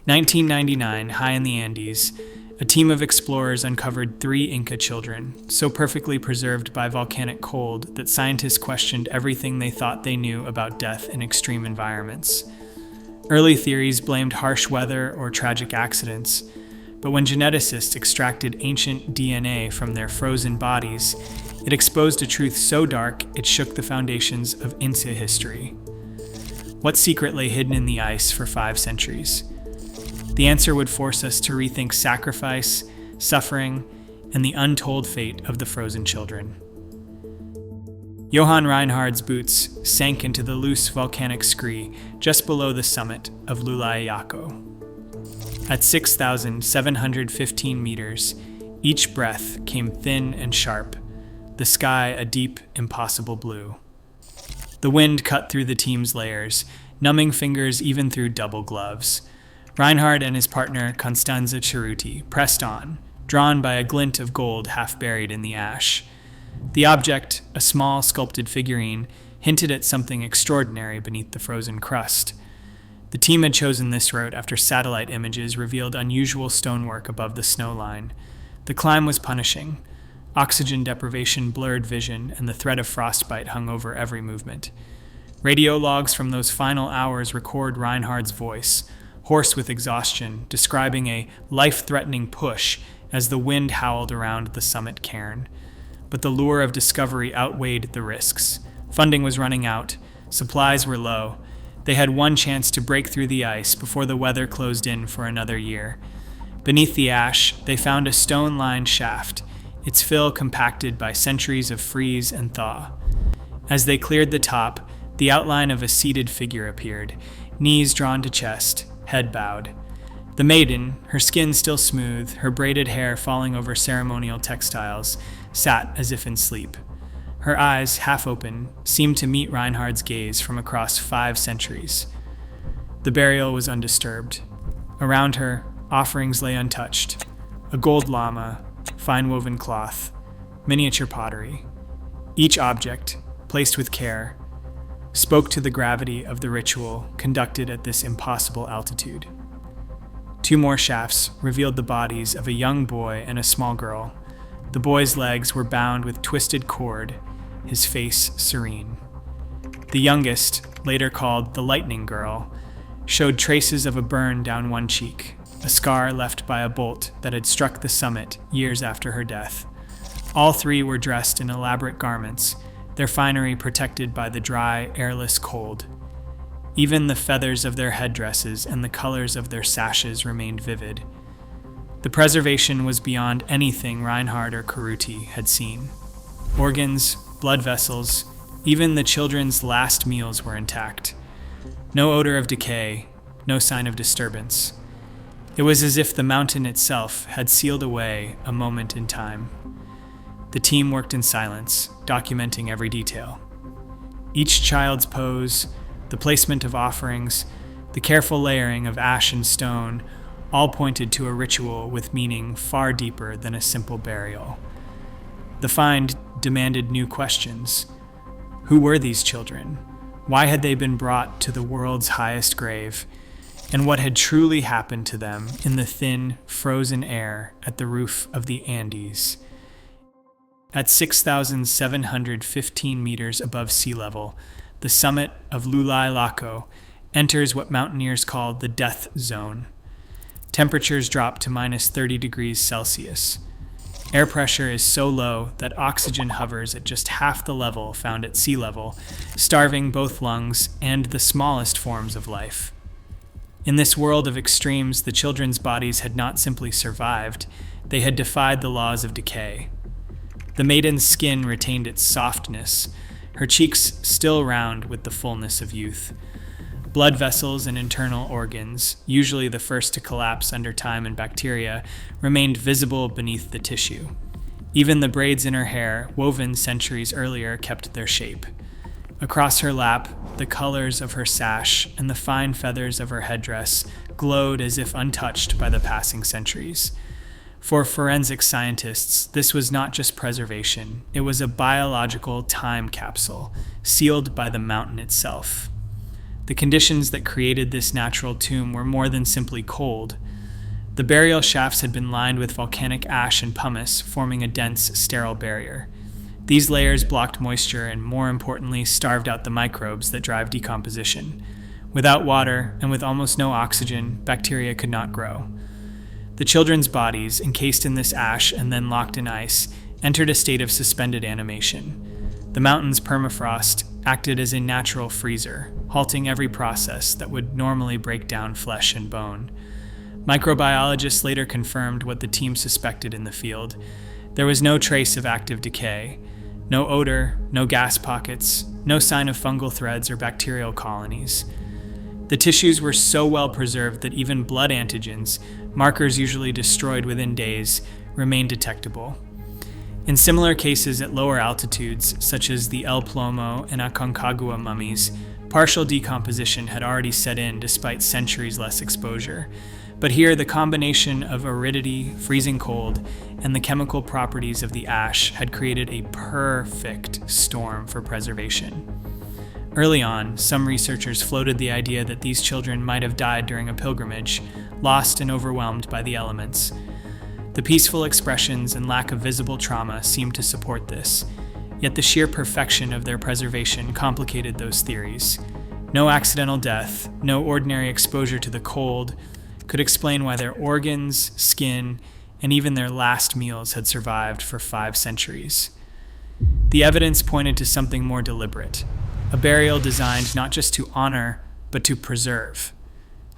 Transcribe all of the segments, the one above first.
1999, high in the Andes, a team of explorers uncovered 3 Inca children, so perfectly preserved by volcanic cold that scientists questioned everything they thought they knew about death in extreme environments. Early theories blamed harsh weather or tragic accidents, but when geneticists extracted ancient DNA from their frozen bodies, it exposed a truth so dark it shook the foundations of Inca history. What secret lay hidden in the ice for 5 centuries? The answer would force us to rethink sacrifice, suffering, and the untold fate of the frozen children. Johann Reinhardt's boots sank into the loose volcanic scree just below the summit of Llullaillaco. At 6,715 meters, each breath came thin and sharp, the sky a deep, impossible blue. The wind cut through the team's layers, numbing fingers even through double gloves. Reinhardt and his partner, Constanza Cerruti, pressed on, drawn by a glint of gold half buried in the ash. The object, a small sculpted figurine, hinted at something extraordinary beneath the frozen crust. The team had chosen this route after satellite images revealed unusual stonework above the snow line. The climb was punishing. Oxygen deprivation blurred vision, and the threat of frostbite hung over every movement. Radio logs from those final hours record Reinhardt's voice, hoarse with exhaustion, describing a life-threatening push as the wind howled around the summit cairn. But the lure of discovery outweighed the risks. Funding was running out, supplies were low. They had one chance to break through the ice before the weather closed in for another year. Beneath the ash, they found a stone-lined shaft, its fill compacted by centuries of freeze and thaw. As they cleared the top, the outline of a seated figure appeared, knees drawn to chest, head bowed. The maiden, her skin still smooth, her braided hair falling over ceremonial textiles, sat as if in sleep. Her eyes, half open, seemed to meet Reinhardt's gaze from across 5 centuries. The burial was undisturbed. Around her, offerings lay untouched. A gold llama, fine-woven cloth, miniature pottery. Each object, placed with care, spoke to the gravity of the ritual conducted at this impossible altitude. 2 more shafts revealed the bodies of a young boy and a small girl. The boy's legs were bound with twisted cord, his face serene. The youngest, later called the Lightning Girl, showed traces of a burn down one cheek, a scar left by a bolt that had struck the summit years after her death. All 3 were dressed in elaborate garments, their finery protected by the dry, airless cold. Even the feathers of their headdresses and the colors of their sashes remained vivid. The preservation was beyond anything Reinhardt or Cerruti had seen. Organs, blood vessels, even the children's last meals were intact. No odor of decay, no sign of disturbance. It was as if the mountain itself had sealed away a moment in time. The team worked in silence, documenting every detail. Each child's pose, the placement of offerings, the careful layering of ash and stone, all pointed to a ritual with meaning far deeper than a simple burial. The find demanded new questions. Who were these children? Why had they been brought to the world's highest grave? And what had truly happened to them in the thin, frozen air at the roof of the Andes? At 6,715 meters above sea level, the summit of Llullaillaco enters what mountaineers call the death zone. Temperatures drop to minus 30 degrees Celsius. Air pressure is so low that oxygen hovers at just half the level found at sea level, starving both lungs and the smallest forms of life. In this world of extremes, the children's bodies had not simply survived, they had defied the laws of decay. The maiden's skin retained its softness, her cheeks still round with the fullness of youth. Blood vessels and internal organs, usually the first to collapse under time and bacteria, remained visible beneath the tissue. Even the braids in her hair, woven centuries earlier, kept their shape. Across her lap, the colors of her sash and the fine feathers of her headdress glowed as if untouched by the passing centuries. For forensic scientists, this was not just preservation, it was a biological time capsule, sealed by the mountain itself. The conditions that created this natural tomb were more than simply cold. The burial shafts had been lined with volcanic ash and pumice, forming a dense, sterile barrier. These layers blocked moisture and, more importantly, starved out the microbes that drive decomposition. Without water, and with almost no oxygen, bacteria could not grow. The children's bodies, encased in this ash and then locked in ice, entered a state of suspended animation. The mountain's permafrost acted as a natural freezer, halting every process that would normally break down flesh and bone. Microbiologists later confirmed what the team suspected in the field. There was no trace of active decay, no odor, no gas pockets, no sign of fungal threads or bacterial colonies. The tissues were so well preserved that even blood antigens, markers usually destroyed within days, remained detectable. In similar cases at lower altitudes, such as the El Plomo and Aconcagua mummies, partial decomposition had already set in despite centuries less exposure. But here, the combination of aridity, freezing cold, and the chemical properties of the ash had created a perfect storm for preservation. Early on, some researchers floated the idea that these children might have died during a pilgrimage, lost and overwhelmed by the elements. The peaceful expressions and lack of visible trauma seemed to support this, yet the sheer perfection of their preservation complicated those theories. No accidental death, no ordinary exposure to the cold, could explain why their organs, skin, and even their last meals had survived for 5 centuries. The evidence pointed to something more deliberate, a burial designed not just to honor, but to preserve.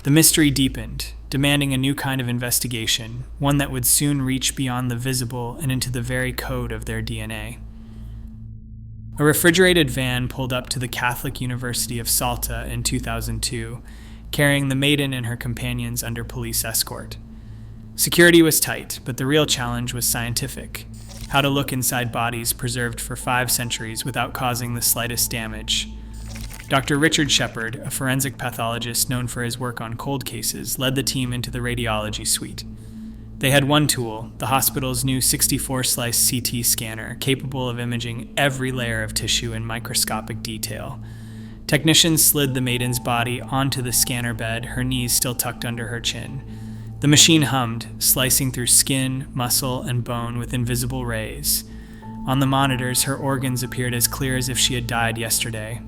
The mystery deepened, demanding a new kind of investigation, one that would soon reach beyond the visible and into the very code of their DNA. A refrigerated van pulled up to the Catholic University of Salta in 2002, carrying the maiden and her companions under police escort. Security was tight, but the real challenge was scientific: how to look inside bodies preserved for 5 centuries without causing the slightest damage. Dr. Richard Shepard, a forensic pathologist known for his work on cold cases, led the team into the radiology suite. They had one tool, the hospital's new 64-slice CT scanner, capable of imaging every layer of tissue in microscopic detail. Technicians slid the maiden's body onto the scanner bed, her knees still tucked under her chin. The machine hummed, slicing through skin, muscle, and bone with invisible rays. On the monitors, her organs appeared as clear as if she had died yesterday.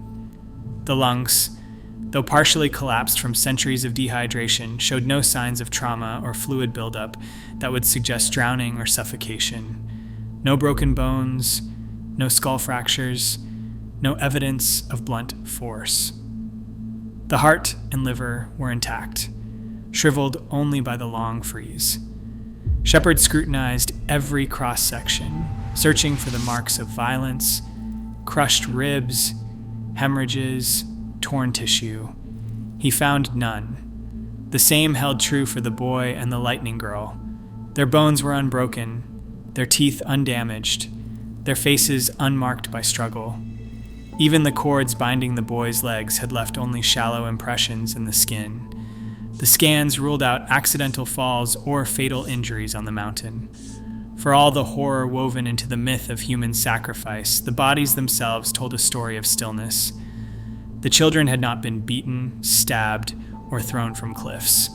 The lungs, though partially collapsed from centuries of dehydration, showed no signs of trauma or fluid buildup that would suggest drowning or suffocation. No broken bones, no skull fractures, no evidence of blunt force. The heart and liver were intact, shriveled only by the long freeze. Shepard scrutinized every cross-section, searching for the marks of violence, crushed ribs, hemorrhages, torn tissue. He found none. The same held true for the boy and the lightning girl. Their bones were unbroken, their teeth undamaged, their faces unmarked by struggle. Even the cords binding the boy's legs had left only shallow impressions in the skin. The scans ruled out accidental falls or fatal injuries on the mountain. For all the horror woven into the myth of human sacrifice, the bodies themselves told a story of stillness. The children had not been beaten, stabbed, or thrown from cliffs.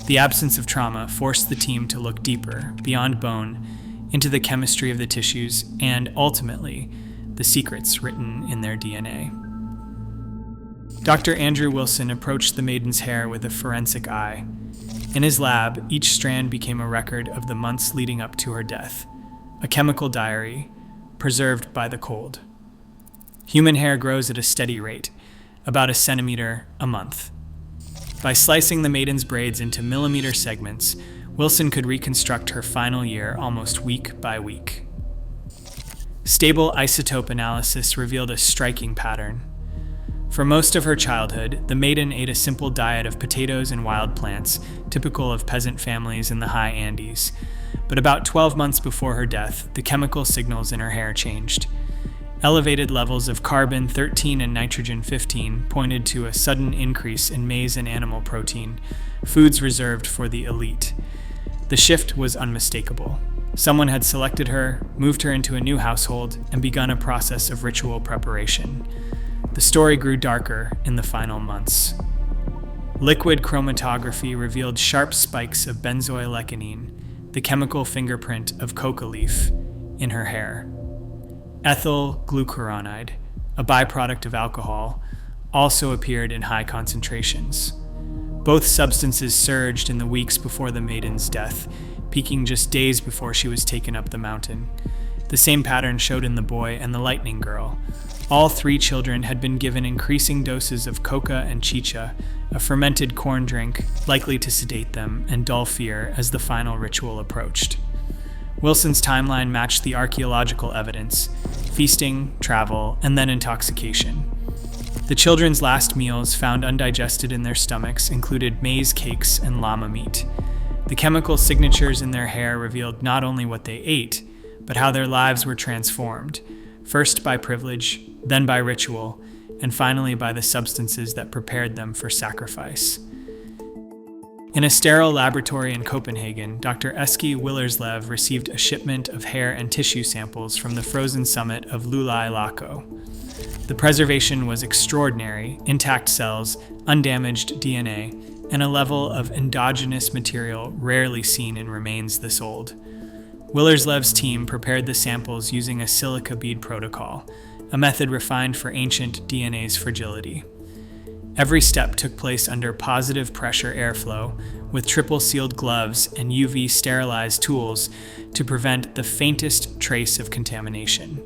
The absence of trauma forced the team to look deeper, beyond bone, into the chemistry of the tissues and, ultimately, the secrets written in their DNA. Dr. Andrew Wilson approached the maiden's hair with a forensic eye. In his lab, each strand became a record of the months leading up to her death, a chemical diary preserved by the cold. Human hair grows at a steady rate, about a centimeter a month. By slicing the maiden's braids into millimeter segments, Wilson could reconstruct her final year almost week by week. Stable isotope analysis revealed a striking pattern. For most of her childhood, the maiden ate a simple diet of potatoes and wild plants, typical of peasant families in the high Andes. But about 12 months before her death, the chemical signals in her hair changed. Elevated levels of carbon-13 and nitrogen-15 pointed to a sudden increase in maize and animal protein, foods reserved for the elite. The shift was unmistakable. Someone had selected her, moved her into a new household, and begun a process of ritual preparation. the story grew darker in the final months. Liquid chromatography revealed sharp spikes of benzoylecgonine, the chemical fingerprint of coca leaf, in her hair. Ethyl glucuronide, a byproduct of alcohol, also appeared in high concentrations. Both substances surged in the weeks before the maiden's death, peaking just days before she was taken up the mountain. The same pattern showed in the boy and the lightning girl. All three children had been given increasing doses of coca and chicha, a fermented corn drink likely to sedate them and dull fear as the final ritual approached. Wilson's timeline matched the archaeological evidence: feasting, travel, and then intoxication. The children's last meals, found undigested in their stomachs, included maize cakes and llama meat. The chemical signatures in their hair revealed not only what they ate, but how their lives were transformed, first by privilege, then by ritual, and finally by the substances that prepared them for sacrifice. In a sterile laboratory in Copenhagen, Dr. Eski Willerslev received a shipment of hair and tissue samples from the frozen summit of Llullaillaco. The preservation was extraordinary: intact cells, undamaged DNA, and a level of endogenous material rarely seen in remains this old. Willerslev's team prepared the samples using a silica bead protocol, a method refined for ancient DNA's fragility. Every step took place under positive pressure airflow, with triple-sealed gloves and UV sterilized tools to prevent the faintest trace of contamination.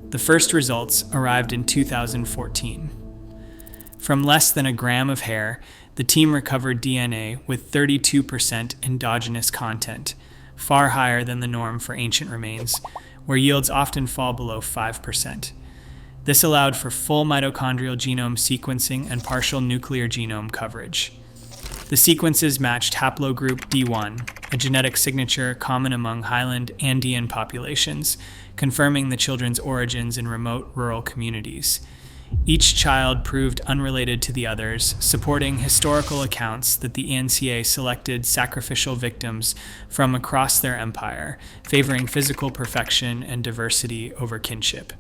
The first results arrived in 2014. From less than a gram of hair, the team recovered DNA with 32% endogenous content, far higher than the norm for ancient remains, where yields often fall below 5%. This allowed for full mitochondrial genome sequencing and partial nuclear genome coverage. The sequences matched haplogroup D1, a genetic signature common among highland Andean populations, confirming the children's origins in remote rural communities. Each child proved unrelated to the others, supporting historical accounts that the ENCA selected sacrificial victims from across their empire, favoring physical perfection and diversity over kinship.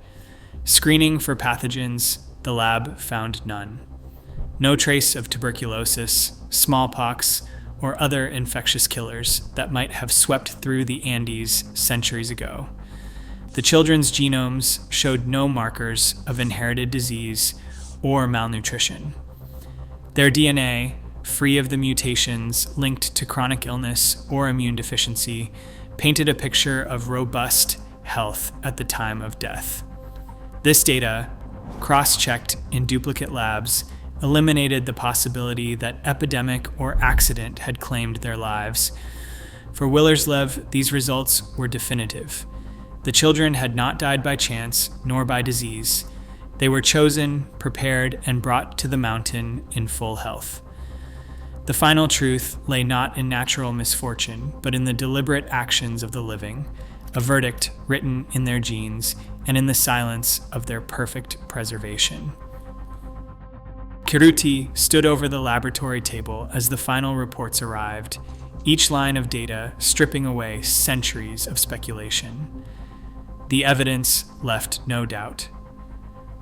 Screening for pathogens, the lab found none. No trace of tuberculosis, smallpox, or other infectious killers that might have swept through the Andes centuries ago. The children's genomes showed no markers of inherited disease or malnutrition. Their DNA, free of the mutations linked to chronic illness or immune deficiency, painted a picture of robust health at the time of death. This data, cross-checked in duplicate labs, eliminated the possibility that epidemic or accident had claimed their lives. For Willerslev, these results were definitive. The children had not died by chance nor by disease. They were chosen, prepared, and brought to the mountain in full health. The final truth lay not in natural misfortune, but in the deliberate actions of the living, a verdict written in their genes and in the silence of their perfect preservation. Kiruti stood over the laboratory table as the final reports arrived, each line of data stripping away centuries of speculation. The evidence left no doubt.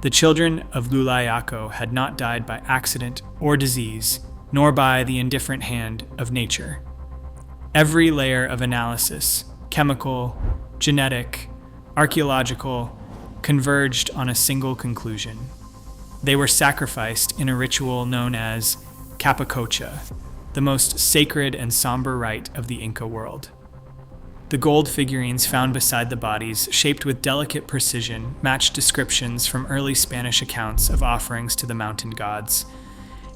The children of Llullaillaco had not died by accident or disease, nor by the indifferent hand of nature. Every layer of analysis, chemical, genetic, archaeological, converged on a single conclusion. They were sacrificed in a ritual known as capacocha, the most sacred and somber rite of the Inca world. The gold figurines found beside the bodies, shaped with delicate precision, matched descriptions from early Spanish accounts of offerings to the mountain gods.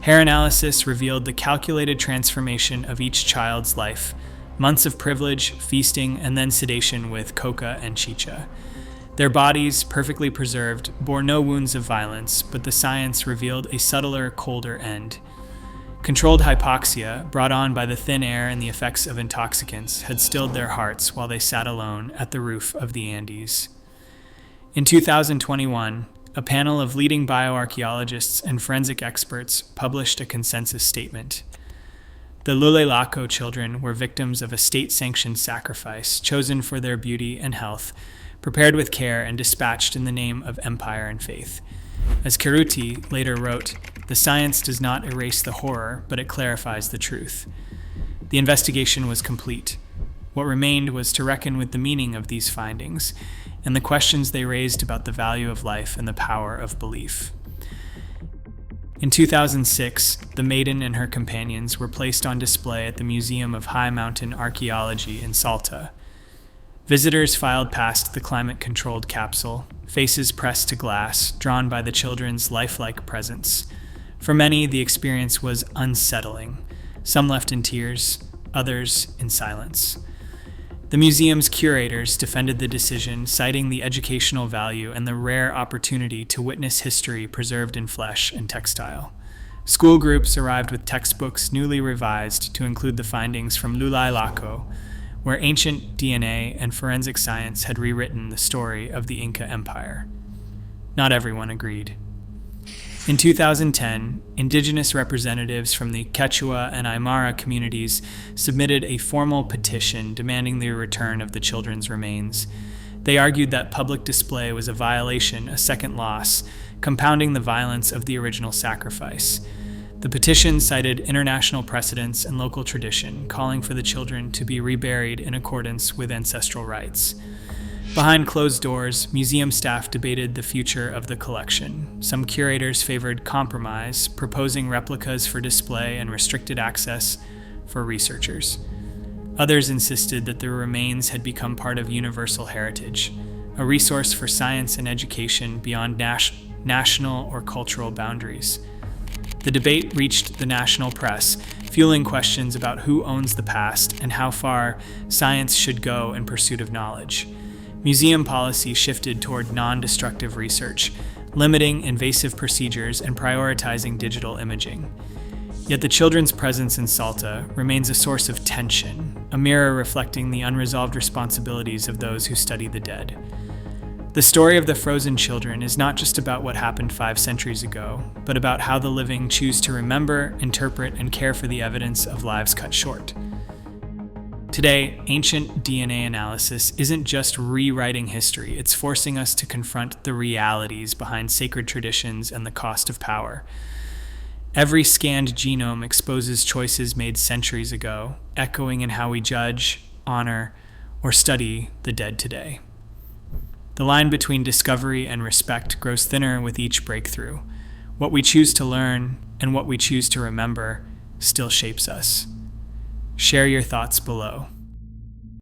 Hair analysis revealed the calculated transformation of each child's life, months of privilege, feasting, and then sedation with coca and chicha. Their bodies, perfectly preserved, bore no wounds of violence, but the science revealed a subtler, colder end. Controlled hypoxia, brought on by the thin air and the effects of intoxicants, had stilled their hearts while they sat alone at the roof of the Andes. In 2021, a panel of leading bioarchaeologists and forensic experts published a consensus statement. The Llullaillaco children were victims of a state-sanctioned sacrifice, chosen for their beauty and health, prepared with care and dispatched in the name of empire and faith. As Cerruti later wrote, "The science does not erase the horror, but it clarifies the truth." The investigation was complete. What remained was to reckon with the meaning of these findings and the questions they raised about the value of life and the power of belief. In 2006, the maiden and her companions were placed on display at the Museum of High Mountain Archaeology in Salta. Visitors filed past the climate-controlled capsule, faces pressed to glass, drawn by the children's lifelike presence. For many, the experience was unsettling. Some left in tears, others in silence. The museum's curators defended the decision, citing the educational value and the rare opportunity to witness history preserved in flesh and textile. School groups arrived with textbooks newly revised to include the findings from Llullaillaco, where ancient DNA and forensic science had rewritten the story of the Inca Empire. Not everyone agreed. In 2010, indigenous representatives from the Quechua and Aymara communities submitted a formal petition demanding the return of the children's remains. They argued that public display was a violation, a second loss, compounding the violence of the original sacrifice. The petition cited international precedents and local tradition, calling for the children to be reburied in accordance with ancestral rites. Behind closed doors, museum staff debated the future of the collection. Some curators favored compromise, proposing replicas for display and restricted access for researchers. Others insisted that the remains had become part of universal heritage, a resource for science and education beyond national or cultural boundaries. The debate reached the national press, fueling questions about who owns the past and how far science should go in pursuit of knowledge. Museum policy shifted toward non-destructive research, limiting invasive procedures and prioritizing digital imaging. Yet the children's presence in Salta remains a source of tension, a mirror reflecting the unresolved responsibilities of those who study the dead. The story of the frozen children is not just about what happened 5 centuries ago, but about how the living choose to remember, interpret, and care for the evidence of lives cut short. Today, ancient DNA analysis isn't just rewriting history, it's forcing us to confront the realities behind sacred traditions and the cost of power. Every scanned genome exposes choices made centuries ago, echoing in how we judge, honor, or study the dead today. The line between discovery and respect grows thinner with each breakthrough. What we choose to learn and what we choose to remember still shapes us. Share your thoughts below.